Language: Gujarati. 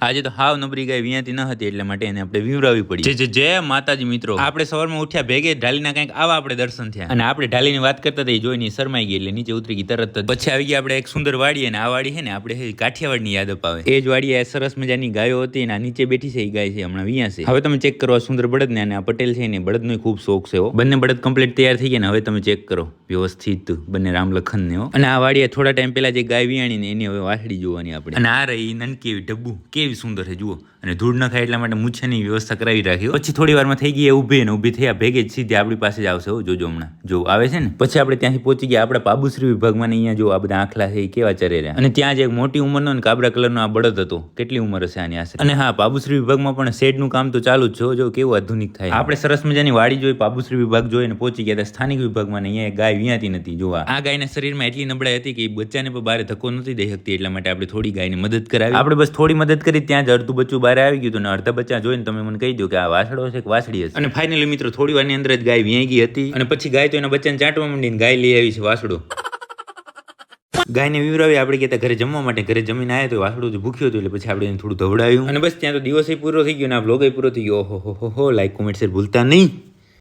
આજે તો હાવ નબળી ગાય વિયાતી ન હતી એટલે માટે એને આપણે વીવરાવી પડી. જય માતાજી મિત્રો. આપણે સવારમાં ઉઠ્યા ભેગે ઢાલીના કંઈક આવા આપણે દર્શન થયા અને આપણે ઢાલીની વાત કરતા હતા, જોઈને શરમાઈ ગઈ એટલે નીચે ઉતરી ગઈ તરત જ. પછી આવી ગયા આપણે એક સુંદર વાડી, અને આ વાડી છે ને આપણે કાઠિયાવાડની યાદ અપાવે. એ જ વાડી સરસ મજાની ગાયો હતી અને આ નીચે બેઠી છે એ ગાય છે હમણાં વિયા છે. હવે તમે ચેક કરો આ સુંદર બળદ ને, અને આ પટેલ છે ને બળદનો ખૂબ શોખ છે. બંને બળદ કમ્પ્લીટ તૈયાર થઈ ગયા ને હવે તમે ચેક કરો વ્યવસ્થિત બંને રામ લખન ને. અને આ વાડીએ થોડા ટાઈમ પહેલા જે ગાય વિયાણી ને એની હવે વાસળી જોવાની આપણે. અને આ રહી નનકી એવી ડબ્બુ કેવી સુંદર છે જુઓ, અને ધૂળ ન ખાય એટલા માટે મૂછાની વ્યવસ્થા કરાવી રાખી. પછી થોડી વારમાં થઈ ગઈ ઊભી ને ઊભી થયા ભેગે જ સીધી આપણી પાસે જ આવશે. જોજો હમણાં જો આવે છે ને. પછી આપણે ત્યાંથી પહોંચી ગયા આપણા પાબુશ્રી વિભાગમાં. અહીંયા જો આ બધા આખલા છે એ કેવા ચરે રહ્યા. અને ત્યાં જ એક મોટી ઉંમરનો ને કાબરા કલરનો આ બળદ હતો. કેટલી ઉંમર હશે આની આશરે. અને હા, પાબુશ્રી વિભાગમાં પણ શેડનું કામ તો ચાલુ જ છે. જો કેવું આધુનિક થાય. આપણે સરસ મજાની વાડી જોઈ, પાબુશ્રી વિભાગ જોઈને પહોંચી ગયા હતા સ્થાનિક વિભાગમાં. ને અહીંયા ગાય વિયાતી નથી. જોવા આ ગાયના શરીરમાં એટલી નબળાઈ હતી કે એ બચ્ચાને પણ બહાર ધક્કો નથી દઈ શકતી, એટલા માટે આપણે થોડી ગાયને મદદ કરાવી. આપણે બસ થોડી મદદ કરી, ત્યાં જ અડધું બચ્ચું બહાર આવી ગયું હતું. ને અડધા બચ્ચા જોઈને તમે મને કહી દો કે આ વાસડો છે કે વાસડી હશે. અને ફાઇનલી મિત્રો થોડી વારની અંદર જ ગાય વિયાઈ ગઈ હતી. અને પછી ગાય તો એના બચ્ચાને ચાટવા માંડીને ગાય લઈ આવી છે વાસડો. ગાયને વીવરાવી આપણે ગયા ઘરે જમવા માટે. ઘરે જમીને આવ્યા તો વાસડું ભૂખ્યું હતું એટલે પછી આપણે થોડું ધવડાવ્યું. અને બસ ત્યાં તો દિવસ પૂરો થઈ ગયો ને આ વ્લોગ પૂરો થઈ ગયો. ઓહો હો, લાઈક કોમેન્ટ શેર ભૂલતા નહીં.